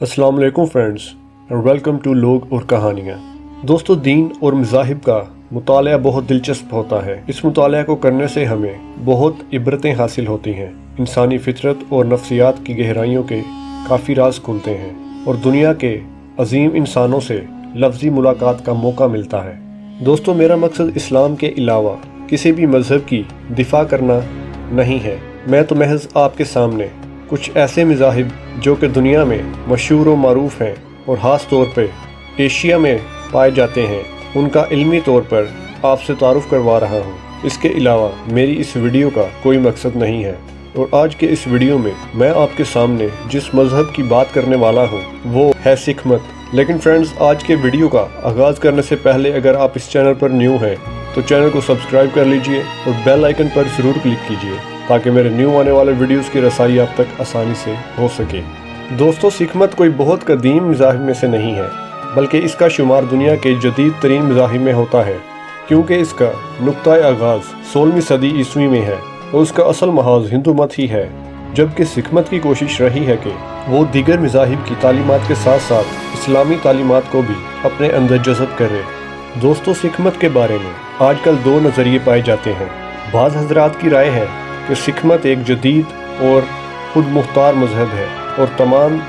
अस्सलाम वालेकुम friends and welcome to लोग और कहानियाँ। दोस्तों, दीन और मज़ाहिब का मुताला बहुत दिलचस्प होता है। इस मुताला को करने से हमें बहुत इबरतें हासिल होती हैं। इंसानी फितरत और नफ्सियात की गहराइयों के काफ़ी राज खुलते हैं और दुनिया के अजीम इंसानों से लफ्ज़ी मुलाकात का मौका मिलता है। दोस्तों, मेरा मकसद इस्लाम के अलावा किसी भी मज़हब की दिफा करना नहीं है। मैं तो महज आपके सामने कुछ ऐसे मज़ाहिब जो कि दुनिया में मशहूर व मारूफ हैं और ख़ास तौर पे एशिया में पाए जाते हैं, उनका इल्मी तौर पर आपसे तारुफ़ करवा रहा हूँ। इसके अलावा मेरी इस वीडियो का कोई मकसद नहीं है। और आज के इस वीडियो में मैं आपके सामने जिस मज़हब की बात करने वाला हूँ वो है सिख मत। लेकिन फ्रेंड्स, आज के वीडियो का आगाज़ करने से पहले अगर आप इस चैनल पर न्यू हैं तो चैनल को सब्सक्राइब कर लीजिए और बेल आइकन पर ज़रूर क्लिक कीजिए ताकि मेरे न्यू आने वाले वीडियोस की रसाई आप तक आसानी से हो सके। दोस्तों, सिख मत कोई बहुत कदीम मज़ाहिब में से नहीं है, बल्कि इसका शुमार दुनिया के जदीद तरीन मज़ाहिब में होता है, क्योंकि इसका नुक्ता आगाज़ 16वीं सदी ईस्वी में है और उसका असल महाज हिंदू मत ही है। जबकि सिख मत की कोशिश रही है कि वो दीगर मज़ाहिब की तालीमात के साथ साथ इस्लामी तालीमात को भी अपने अंदर जज़ब करे। दोस्तों, सिख मत के बारे में आजकल दो नज़रिए पाए जाते हैं। बाज़ हज़रात की राय है कि सिख मत एक जदीद और खुद मुख्तार मज़हब है और तमाम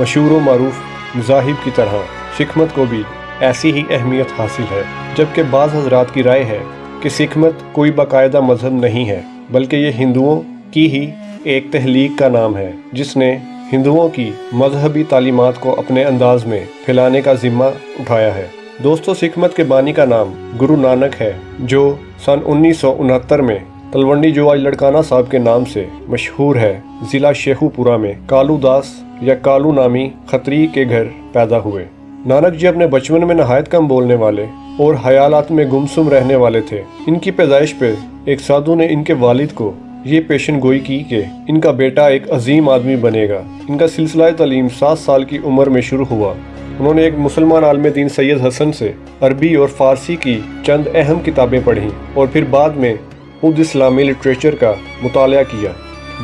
मशहूर व मारूफ मज़ाहिब की तरह सिख मत को भी ऐसी ही अहमियत हासिल है। जबकि बाज़ हज़रात की राय है कि सिख मत कोई बाकायदा मज़हब नहीं है, बल्कि ये हिंदुओं की ही एक तहलीक का नाम है जिसने हिंदुओं की मजहबी तालीमात को अपने अंदाज में फैलाने का ज़िम्मा उठाया है। दोस्तों, सिख मत के बानी का नाम गुरु नानक है, जो सन 1969 में तलवंडी जो आज लड़काना साहब के नाम से मशहूर है, ज़िला शेखुपुरा में कालू दास या कालू नामी खत्री के घर पैदा हुए। नानक जी अपने बचपन में नहायत कम बोलने वाले और हयालात में गुमसुम रहने वाले थे। इनकी पैदाइश पे एक साधु ने इनके वालिद को ये पेशन गोई की कि इनका बेटा एक अजीम आदमी बनेगा। इनका सिलसिला तालीम 7 साल की उम्र में शुरू हुआ। उन्होंने एक मुसलमान आलिम दीन सैयद हसन से अरबी और फ़ारसी की चंद अहम किताबें पढ़ीं और फिर बाद में खुद इस्लामी लिटरेचर का मुताला किया।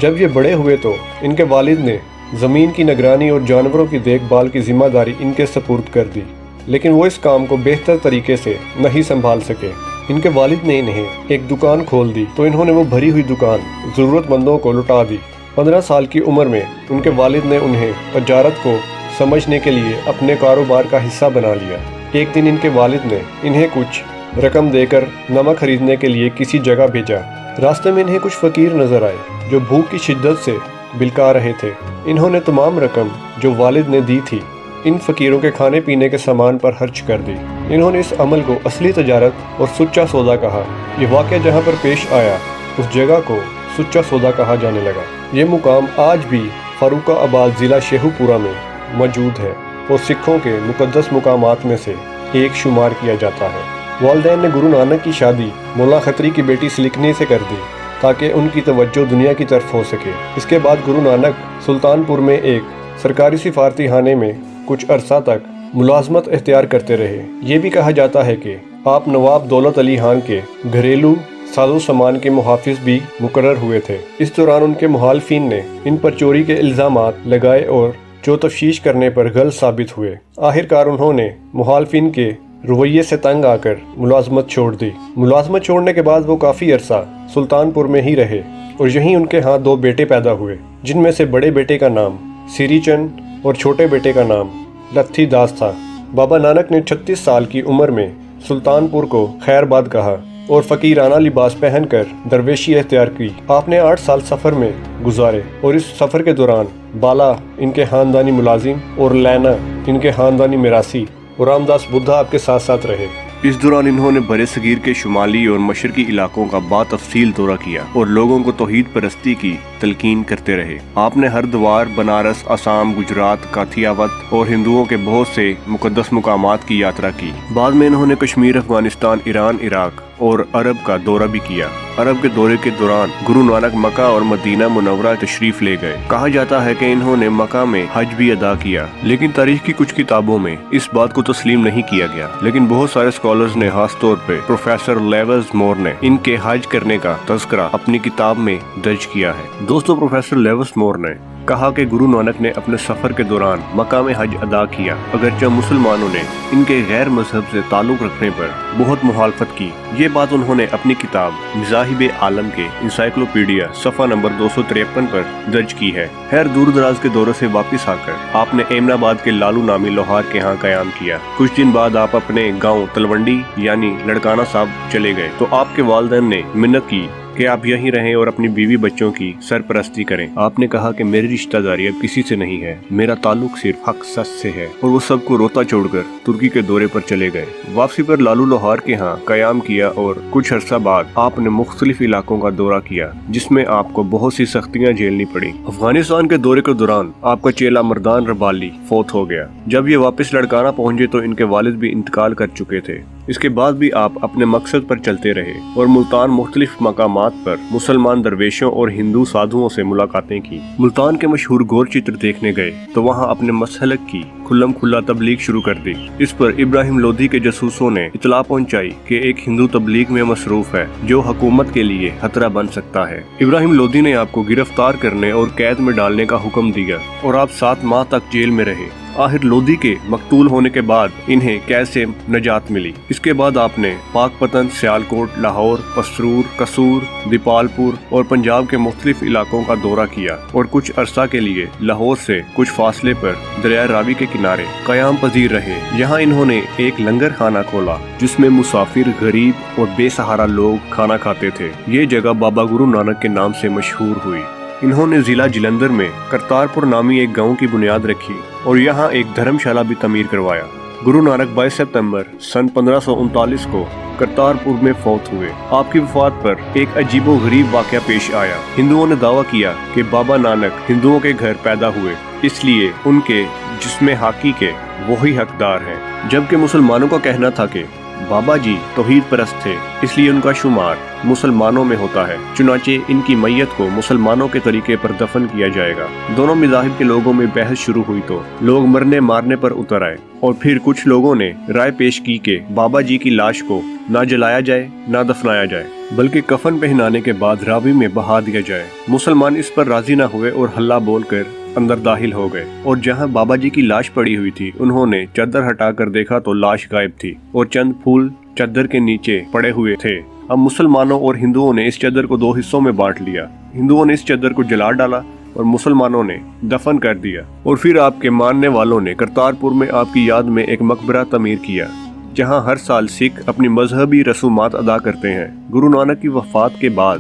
जब ये बड़े हुए तो इनके वालिद ने ज़मीन की निगरानी और जानवरों की देखभाल की जिम्मेदारी इनके सपुर्द कर दी, लेकिन वो इस काम को बेहतर तरीके से नहीं संभाल सके। इनके वालिद ने इन्हें एक दुकान खोल दी तो इन्होंने वो भरी हुई दुकान ज़रूरतमंदों को लुटा दी। 15 साल की उम्र में उनके वालिद ने उन्हें तजारत को समझने के लिए अपने कारोबार का हिस्सा बना लिया। एक दिन इनके वालिद ने इन्हें कुछ रकम देकर नमक खरीदने के लिए किसी जगह भेजा। रास्ते में इन्हें कुछ फ़कीर नज़र आए जो भूख की शिद्दत से बिलका रहे थे। इन्होंने तमाम रकम जो वालिद ने दी थी इन फ़कीरों के खाने पीने के सामान पर खर्च कर दी। इन्होंने इस अमल को असली तजारत और सुच्चा सौदा कहा। ये वाक़या जहाँ पर पेश आया उस जगह को सुच्चा सौदा कहा जाने लगा। ये मुकाम आज भी फ़ारुखाबाद ज़िला शेखुपुरा में मौजूद है और सिखों के मुक़द्दस मुकामात में से एक शुमार किया जाता है। वालिदैन ने गुरु नानक की शादी मुल्ला खत्री की बेटी सिलकनी से कर दी ताकि उनकी तवज्जो दुनिया की तरफ हो सके। इसके बाद गुरु नानक सुल्तानपुर में एक सरकारी सिफारती खाने में कुछ अरसा तक मुलाजमत इख्तियार करते रहे। ये भी कहा जाता है कि आप नवाब दौलत अली खान के घरेलू साजो सामान के मुहाफिज भी मुकर्रर हुए थे। इस दौरान उनके मुखालिफिन ने इन पर चोरी के इल्ज़ामात लगाए और जो तफ्तीश करने पर गलत साबित हुए। आखिरकार उन्होंने मुखालिफिन के रवैये से तंग आकर मुलाजमत छोड़ दी। मुलाजमत छोड़ने के बाद वो काफ़ी अरसा सुल्तानपुर में ही रहे और यहीं उनके यहाँ 2 बेटे पैदा हुए, जिनमें से बड़े बेटे का नाम सिरी चंद और छोटे बेटे का नाम लत्थी दास था। बाबा नानक ने 36 साल की उम्र में सुल्तानपुर को खैरबाद कहा और फ़कीराना लिबास पहनकर दरवेशी इख्तियार की। आपने 8 साल सफ़र में गुजारे और इस सफ़र के दौरान बाला इनके ख़ानदानी मुलाजिम और लैना इनके ख़ानदानी मिरासी और रामदास बुद्धा आपके साथ साथ रहे। इस दौरान इन्होंने बड़े सगीर के शुमाली और मशरकी इलाकों का बातफसील दौरा किया और लोगों को तौहीद परस्ती की तलकीन करते रहे। आपने हरिद्वार, बनारस, असम, गुजरात, काथियावाद और हिंदुओं के बहुत से मुकद्दस मुकामात की यात्रा की। बाद में इन्होंने कश्मीर, अफगानिस्तान, ईरान, इराक और अरब का दौरा भी किया। عرب کے دورے کے دوران گرو نانک مکہ اور مدینہ منورہ تشریف لے گئے۔ کہا جاتا ہے کہ انہوں نے مکہ میں حج بھی ادا کیا، لیکن تاریخ کی کچھ کتابوں میں اس بات کو تسلیم نہیں کیا گیا، لیکن بہت سارے اسکالرز نے، خاص طور پہ پروفیسر لیوز مور نے، ان کے حج کرنے کا تذکرہ اپنی کتاب میں درج کیا ہے۔ دوستو، پروفیسر لیوز مور نے کہا کہ گرو نانک نے اپنے سفر کے دوران مکہ میں حج ادا کیا، اگرچہ مسلمانوں نے ان کے غیر مذہب سے تعلق رکھنے پر بہت مخالفت کی۔ یہ بات انہوں نے اپنی کتاب مذاہب عالم کے انسائکلوپیڈیا صفحہ نمبر 253 پر درج کی ہے۔ خیر، دور دراز کے دورے سے واپس آ کر آپ نے ایمن آباد کے لالو نامی لوہار کے ہاں قیام کیا۔ کچھ دن بعد آپ اپنے گاؤں تلونڈی یعنی لڑکانہ صاحب چلے گئے تو آپ کے والدین نے منت کی کہ آپ یہیں رہیں اور اپنی بیوی بچوں کی سرپرستی کریں۔ آپ نے کہا کہ میری رشتہ داری اب کسی سے نہیں ہے، میرا تعلق صرف حق سچ سے ہے، اور وہ سب کو روتا چھوڑ کر ترکی کے دورے پر چلے گئے۔ واپسی پر لالو لوہار کے ہاں قیام کیا اور کچھ عرصہ بعد آپ نے مختلف علاقوں کا دورہ کیا، جس میں آپ کو بہت سی سختیاں جھیلنی پڑی۔ افغانستان کے دورے کے دوران آپ کا چیلا مردان ربالی فوت ہو گیا۔ جب یہ واپس لڑکانہ پہنچے تو ان کے والد بھی انتقال کر چکے تھے۔ اس کے بعد بھی آپ اپنے مقصد پر چلتے رہے اور ملتان مختلف مقامات پر مسلمان درویشوں اور ہندو سادھوؤں سے ملاقاتیں کی۔ ملتان کے مشہور گور چتر دیکھنے گئے تو وہاں اپنے مسلک کی کھلم کھلا تبلیغ شروع کر دی۔ اس پر ابراہیم لودھی کے جاسوسوں نے اطلاع پہنچائی کہ ایک ہندو تبلیغ میں مصروف ہے جو حکومت کے لیے خطرہ بن سکتا ہے۔ ابراہیم لودھی نے آپ کو گرفتار کرنے اور قید میں ڈالنے کا حکم دیا اور آپ 7 ماہ تک جیل میں رہے۔ آخر لودھی کے مقتول ہونے کے بعد انہیں قید سے نجات ملی۔ اس کے بعد آپ نے پاک پتن، سیالکوٹ، لاہور، پسرور، قصور، دیپال پور اور پنجاب کے مختلف علاقوں کا دورہ کیا اور کچھ عرصہ کے لیے لاہور سے کچھ فاصلے پر دریائے راوی کے کنارے قیام پذیر رہے۔ یہاں انہوں نے ایک لنگر خانہ کھولا جس میں مسافر، غریب اور بے سہارا لوگ کھانا کھاتے تھے۔ یہ جگہ بابا گرو نانک کے نام سے مشہور ہوئی۔ انہوں نے ضلع جلندھر میں کرتارپور نامی ایک گاؤں کی بنیاد رکھی اور یہاں ایک دھرم شالہ بھی تعمیر کروایا۔ گرو نانک 22 ستمبر سن 1539 کو کرتارپور میں فوت ہوئے۔ آپ کی وفات پر ایک عجیب و غریب واقعہ پیش آیا۔ ہندوؤں نے دعویٰ کیا کہ بابا نانک ہندوؤں کے گھر پیدا ہوئے، اس لیے ان کے جسم حاقی کے وہی حقدار ہیں، جبکہ مسلمانوں کا کہنا تھا کہ بابا جی توحید پرست تھے، اس لیے ان کا شمار مسلمانوں میں ہوتا ہے، چنانچہ ان کی میت کو مسلمانوں کے طریقے پر دفن کیا جائے گا۔ دونوں مذاہب کے لوگوں میں بحث شروع ہوئی تو لوگ مرنے مارنے پر اتر آئے اور پھر کچھ لوگوں نے رائے پیش کی کہ بابا جی کی لاش کو نہ جلایا جائے نہ دفنایا جائے، بلکہ کفن پہنانے کے بعد راوی میں بہا دیا جائے۔ مسلمان اس پر راضی نہ ہوئے اور ہلہ بول کر اندر داخل ہو گئے، اور جہاں بابا جی کی لاش پڑی ہوئی تھی انہوں نے چادر ہٹا کر دیکھا تو لاش غائب تھی اور چند پھول چادر کے نیچے پڑے ہوئے تھے۔ اب مسلمانوں اور ہندوؤں نے اس چادر کو 2 حصوں میں بانٹ لیا۔ ہندوؤں نے اس چادر کو جلا ڈالا اور مسلمانوں نے دفن کر دیا، اور پھر آپ کے ماننے والوں نے کرتارپور میں آپ کی یاد میں ایک مقبرہ تعمیر کیا جہاں ہر سال سکھ اپنی مذہبی رسومات ادا کرتے ہیں۔ گرو نانک کی وفات کے بعد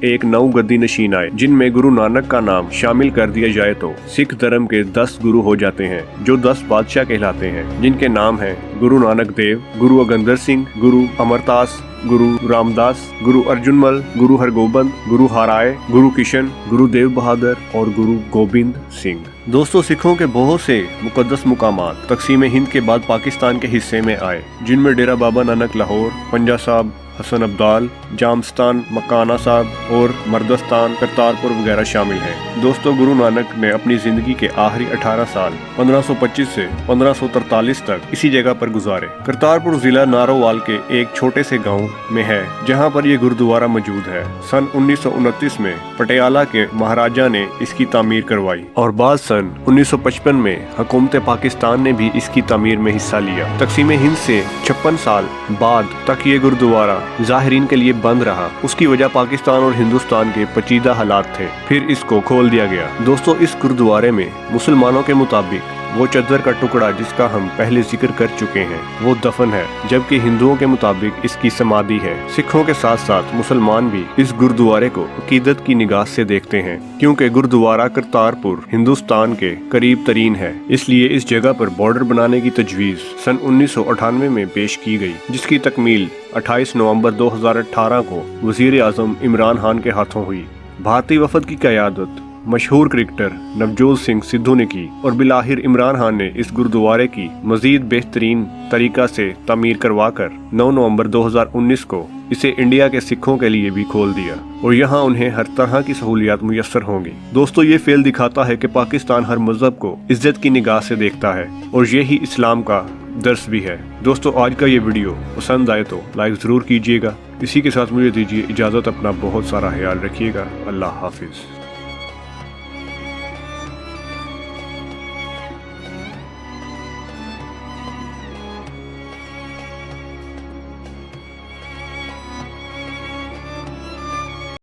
ایک 9 گدی نشین آئے، جن میں گرو نانک کا نام شامل کر دیا جائے تو سکھ دھرم کے 10 گرو ہو جاتے ہیں جو 10 بادشاہ کہلاتے ہیں، جن کے نام ہیں گرو نانک دیو، گرو اگندر سنگھ، گرو امرتاس، گرو رام داس، گرو ارجن مل، گرو ہرگوبند، گرو ہرائے، گرو کشن، گرو دیو بہادر اور گرو گوبند سنگھ۔ دوستو، سکھوں کے بہت سے مقدس مقامات تقسیم ہند کے بعد پاکستان کے حصے میں آئے، جن میں ڈیرہ بابا نانک لاہور، پنجہ صاحب، حسن ابدال، جامستان، مکانہ صاحب اور مردستان، کرتارپور وغیرہ شامل ہیں۔ دوستو، گرو نانک نے اپنی زندگی کے آخری 18 سال 1525 سے 1543 تک اسی جگہ پر گزارے۔ کرتارپور ضلع نارووال کے ایک چھوٹے سے گاؤں میں ہے جہاں پر یہ گردوارہ موجود ہے۔ سن 1929 میں پٹیالہ کے مہاراجہ نے اس کی تعمیر کروائی اور بعد سن 1955 میں حکومت پاکستان نے بھی اس کی تعمیر میں حصہ لیا۔ تقسیم ہند سے 56 سال بعد تک یہ گردوارہ ظاہرین کے لیے بند رہا۔ اس کی وجہ پاکستان اور ہندوستان کے پیچیدہ حالات تھے، پھر اس کو کھول دیا گیا۔ دوستو، اس گردوارے میں مسلمانوں کے مطابق وہ چادر کا ٹکڑا جس کا ہم پہلے ذکر کر چکے ہیں وہ دفن ہے، جبکہ ہندوؤں کے مطابق اس کی سمادھی ہے۔ سکھوں کے ساتھ ساتھ مسلمان بھی اس گردوارے کو عقیدت کی نگاہ سے دیکھتے ہیں، کیونکہ گردوارہ کرتارپور ہندوستان کے قریب ترین ہے، اس لیے اس جگہ پر بارڈر بنانے کی تجویز سن 1998 میں پیش کی گئی، جس کی تکمیل 28 نومبر 2018 کو وزیر اعظم عمران خان کے ہاتھوں ہوئی۔ بھارتی وفد کی قیادت मशहूर क्रिकेटर नवजोत सिंह सिद्धू ने की और बिलाहिर इमरान खान ने इस गुरुद्वारे की मजीद बेहतरीन तरीका से तामीर करवाकर 9 नवंबर 2019 को इसे इंडिया के सिखों के लिए भी खोल दिया और यहाँ उन्हें हर तरह की सहूलियात मुयस्सर होंगी। दोस्तों, ये फेल दिखाता है कि पाकिस्तान हर मजहब को इज्जत की निगाह से देखता है और यही इस्लाम का दर्स भी है। दोस्तों, आज का ये वीडियो पसंद आए तो लाइक ज़रूर कीजिएगा। इसी के साथ मुझे दीजिए इजाज़त। अपना बहुत सारा ख्याल रखिएगा। अल्लाह हाफिज़।